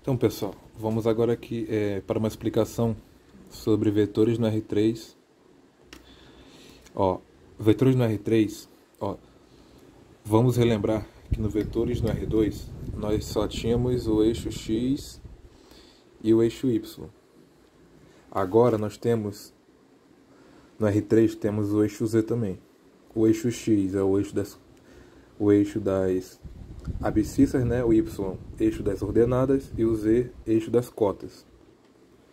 Então, pessoal, vamos agora aqui para uma explicação sobre vetores no R3. Ó, vetores no R3, ó, vamos relembrar que no vetores no R2 nós só tínhamos o eixo X e o eixo Y. Agora nós temos, no R3 temos o eixo Z também. O eixo X é o eixo das abscissas, né? O Y, eixo das ordenadas, e o Z, eixo das cotas.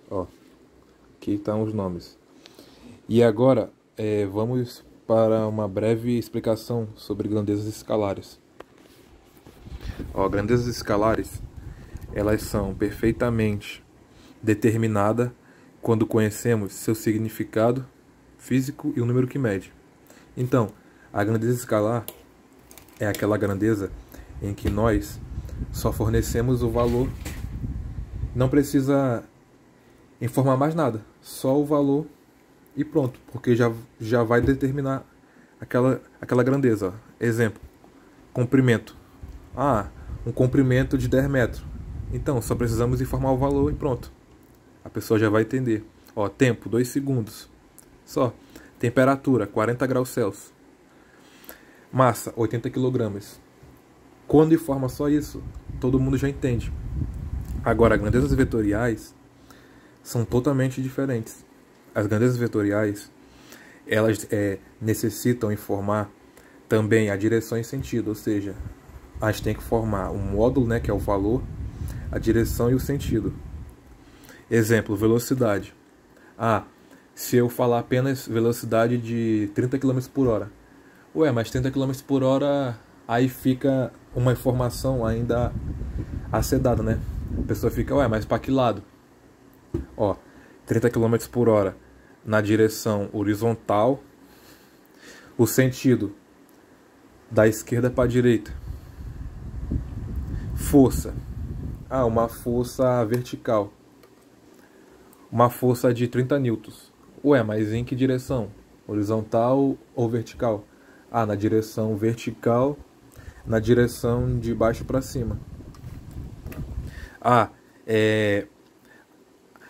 Ó, aqui estão os nomes. E agora vamos para uma breve explicação sobre grandezas escalares. Ó, grandezas escalares, elas são perfeitamente determinadas quando conhecemos seu significado físico e o número que mede. Então, a grandeza escalar é aquela grandeza em que nós só fornecemos o valor, não precisa informar mais nada, só o valor e pronto, porque já vai determinar aquela grandeza. Ó. Exemplo, comprimento. Um comprimento de 10 metros. Então, só precisamos informar o valor e pronto. A pessoa já vai entender. Ó, tempo, 2 segundos. Só. Temperatura, 40 graus Celsius. Massa, 80 kg. Quando informa só isso, todo mundo já entende. Agora, grandezas vetoriais são totalmente diferentes. As grandezas vetoriais, elas necessitam informar também a direção e sentido, ou seja, a gente tem que formar um módulo, né, que é o valor, a direção e o sentido. Exemplo, velocidade. Se eu falar apenas velocidade de 30 km por hora. Ué, mas 30 km por hora, aí fica uma informação ainda a ser dada, né? A pessoa fica, ué, mas para que lado? Ó, 30 km por hora na direção horizontal, o sentido da esquerda para a direita. Força. Uma força vertical. Uma força de 30 newtons. Ué, mas em que direção? Horizontal ou vertical? Na direção vertical, na direção de baixo para cima. A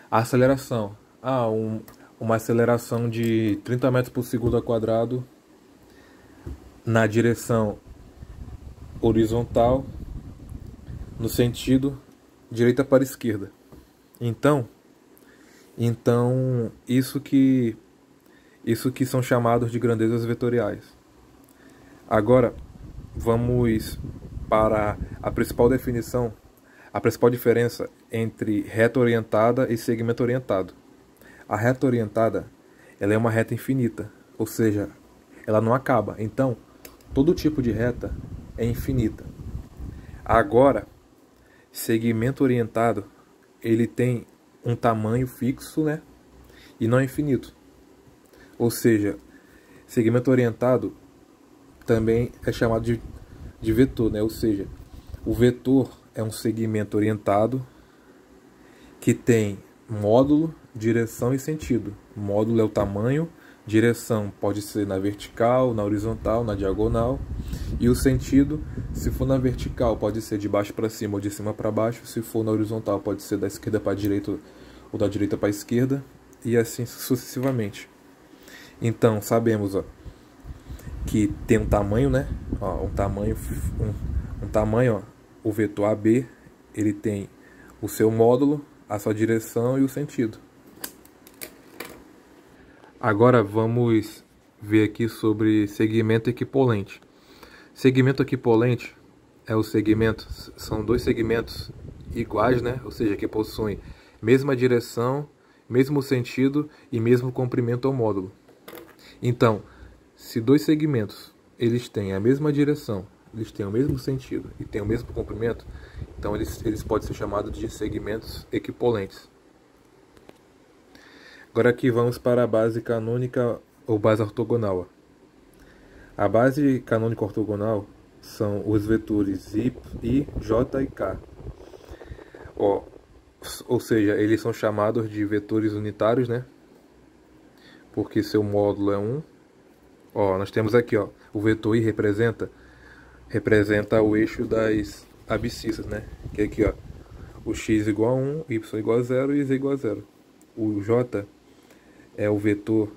aceleração. Uma aceleração de 30 metros por segundo ao quadrado na direção horizontal, no sentido direita para esquerda. Então isso que são chamados de grandezas vetoriais. Agora vamos para a principal definição, a principal diferença entre reta orientada e segmento orientado. A reta orientada, ela é uma reta infinita, ou seja, ela não acaba. Então, todo tipo de reta é infinita. Agora, segmento orientado, ele tem um tamanho fixo, né? E não é infinito. Ou seja, segmento orientado também é chamado de vetor, né? Ou seja, o vetor é um segmento orientado que tem módulo, direção e sentido. Módulo é o tamanho, direção pode ser na vertical, na horizontal, na diagonal. E o sentido, se for na vertical, pode ser de baixo para cima ou de cima para baixo. Se for na horizontal, pode ser da esquerda para a direita ou da direita para a esquerda. E assim sucessivamente. Então, sabemos que tem um tamanho, né? Um tamanho, o vetor AB, ele tem o seu módulo, a sua direção e o sentido. Agora vamos ver aqui sobre segmento equipolente. Segmento equipolente são dois segmentos iguais, né? Ou seja, que possuem mesma direção, mesmo sentido e mesmo comprimento ao módulo. Então, se dois segmentos eles têm a mesma direção, eles têm o mesmo sentido e têm o mesmo comprimento, então eles podem ser chamados de segmentos equipolentes. Agora aqui vamos para a base canônica ou base ortogonal. A base canônica ortogonal são os vetores I, J e K. Ou seja, eles são chamados de vetores unitários, né? Porque seu módulo é 1. Nós temos aqui, o vetor I representa o eixo das abscissas, né? Que é aqui, o x igual a 1, y igual a 0 e z igual a 0. O j é o vetor,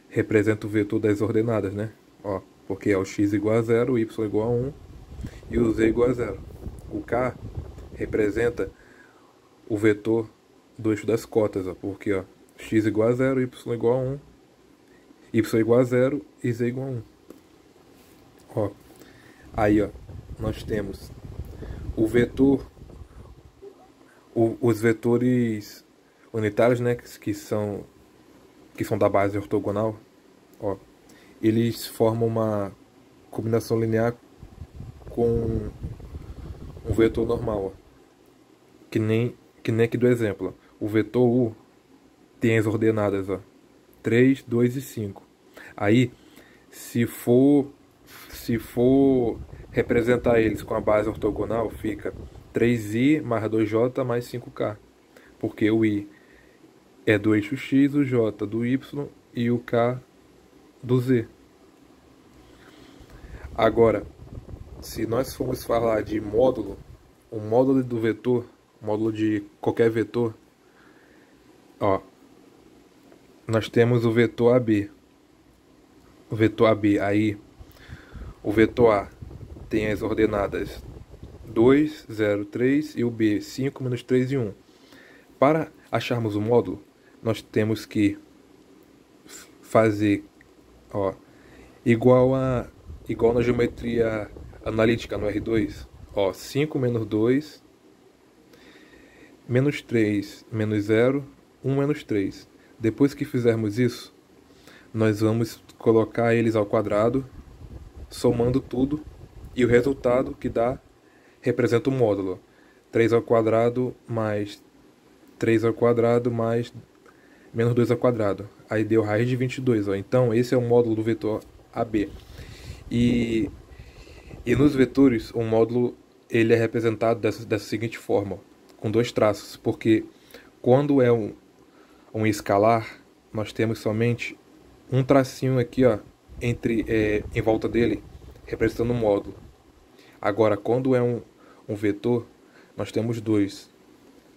representa o vetor das ordenadas, né? Ó, porque é o x igual a 0, o y igual a 1 e o z igual a 0. O k representa o vetor do eixo das cotas, ó, porque ó, x igual a 0, y igual a 1, y igual a 0 e z igual a 1. Ó, aí ó, nós temos o vetor, os vetores unitários, né, que são da base ortogonal, ó, eles formam uma combinação linear com um vetor normal, ó, que nem aqui do exemplo. Ó. O vetor U tem as ordenadas, ó, 3, 2 e 5. Aí, se for representar eles com a base ortogonal, fica 3i mais 2j mais 5k. Porque o i é do eixo x, o j do y e o k do z. Agora, se nós formos falar de módulo, o módulo do vetor, módulo de qualquer vetor, ó, nós temos o vetor AB. O vetor AB, aí, o vetor A tem as ordenadas 2, 0, 3 e o B 5, menos 3 e 1. Para acharmos o módulo, nós temos que fazer, ó, igual na geometria analítica no R2, ó, 5 menos 2, menos 3, menos 0, 1 menos 3. Depois que fizermos isso, nós vamos colocar eles ao quadrado, somando tudo, e o resultado que dá representa o módulo. 3 ao quadrado mais 3 ao quadrado mais menos 2 ao quadrado. Aí deu raiz de 22. Ó. Então, esse é o módulo do vetor AB. E nos vetores, o módulo ele é representado dessa seguinte forma, ó, com dois traços. Porque quando é um escalar, nós temos somente um tracinho aqui, ó, em volta dele, representando o módulo. Agora, quando é um vetor, nós temos dois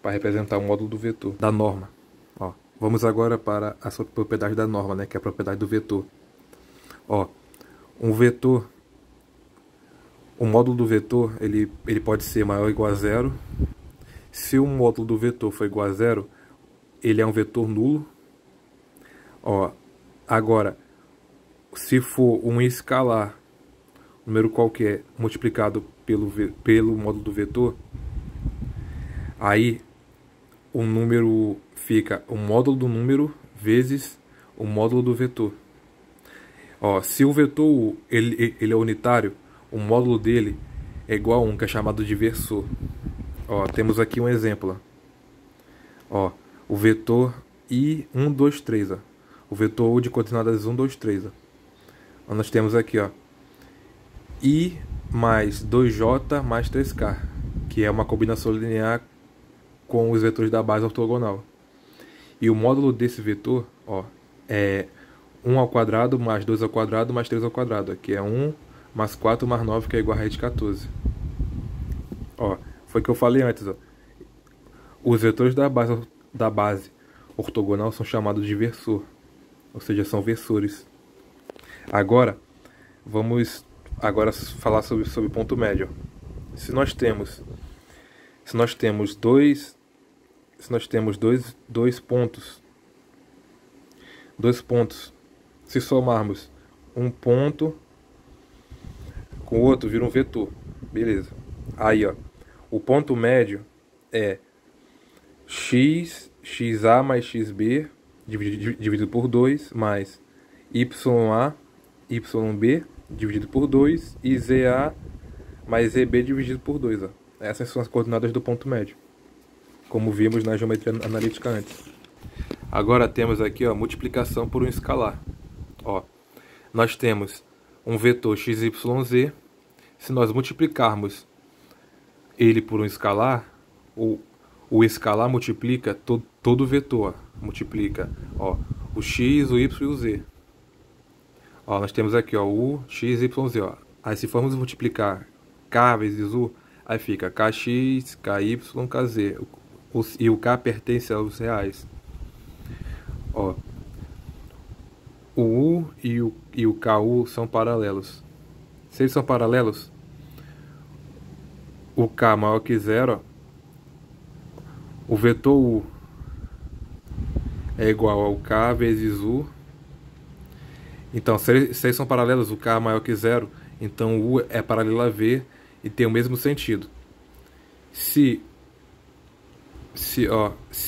para representar o módulo do vetor, da norma. Ó, vamos agora para a propriedade da norma, né, que é a propriedade do vetor. Ó, um vetor, o módulo do vetor, ele pode ser maior ou igual a zero. Se o módulo do vetor for igual a zero, ele é um vetor nulo. Ó, agora, se for um escalar, número qualquer, multiplicado pelo módulo do vetor, aí o número fica o módulo do número vezes o módulo do vetor. Ó, se o vetor U ele é unitário, o módulo dele é igual a 1, que é chamado de versor. Ó, temos aqui um exemplo. Ó, o vetor I1, 2, 3. Ó. O vetor U de coordenadas 1, 2, 3. Ó. Nós temos aqui, ó, I mais 2J mais 3K, que é uma combinação linear com os vetores da base ortogonal. E o módulo desse vetor, ó, é 1 ao quadrado mais 2 ao quadrado mais 3 ao quadrado, que é 1 mais 4 mais 9, que é igual a raiz de 14. Ó, foi o que eu falei antes. Ó. Os vetores da base ortogonal são chamados de versor, ou seja, são versores. Agora, vamos falar sobre ponto médio. Se nós temos dois pontos, se somarmos um ponto com o outro, vira um vetor. Beleza. Aí, ó, o ponto médio é xa mais xb dividido por 2 mais ya, yb dividido por 2 e za mais zb dividido por 2. Ó. Essas são as coordenadas do ponto médio, como vimos na geometria analítica antes. Agora temos aqui, ó, multiplicação por um escalar. Ó, nós temos um vetor xyz. Se nós multiplicarmos ele por um escalar, o escalar multiplica todo o vetor. Ó, multiplica, ó, o x, o y e o z. Ó, nós temos aqui, ó, o x, y, z. Ó. Aí se formos multiplicar k vezes u, Aí fica kx, ky, kz. E o k pertence aos reais. Ó, o u e o ku são paralelos. Se eles são paralelos, o k maior que zero, ó, o vetor u é igual ao k vezes u. Então, se eles são paralelos, o k é maior que zero, então o u é paralelo a v e tem o mesmo sentido. Se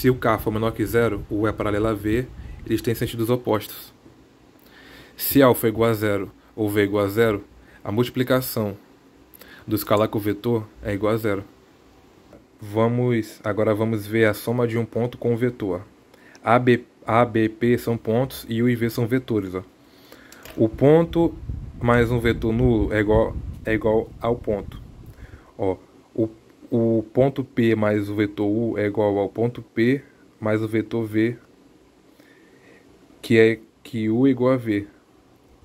o k for menor que zero, o u é paralelo a v, eles têm sentidos opostos. Se α for igual a zero ou v igual a zero, a multiplicação do escalar com o vetor é igual a zero. Agora vamos ver a soma de um ponto com o vetor. A, B, P são pontos e U e V são vetores. Ó. O ponto mais um vetor nulo é igual ao ponto. Ó, o ponto P mais o vetor U é igual ao ponto P mais o vetor V, que U é igual a V.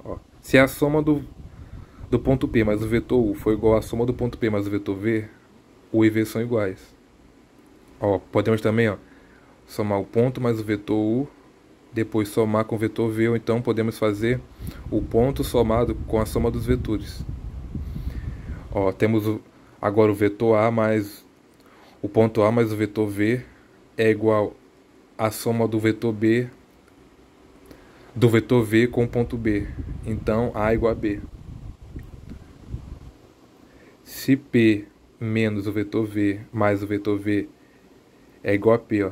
Ó, se a soma do ponto P mais o vetor U for igual à soma do ponto P mais o vetor V, U e V são iguais. Ó, podemos também somar o ponto mais o vetor U, depois somar com o vetor V, ou então podemos fazer o ponto somado com a soma dos vetores. Ó, temos agora o vetor A mais o ponto A mais o vetor V é igual à soma do vetor B do vetor V com o ponto B. Então A é igual a B. Se P menos o vetor V mais o vetor V é igual a P, ó.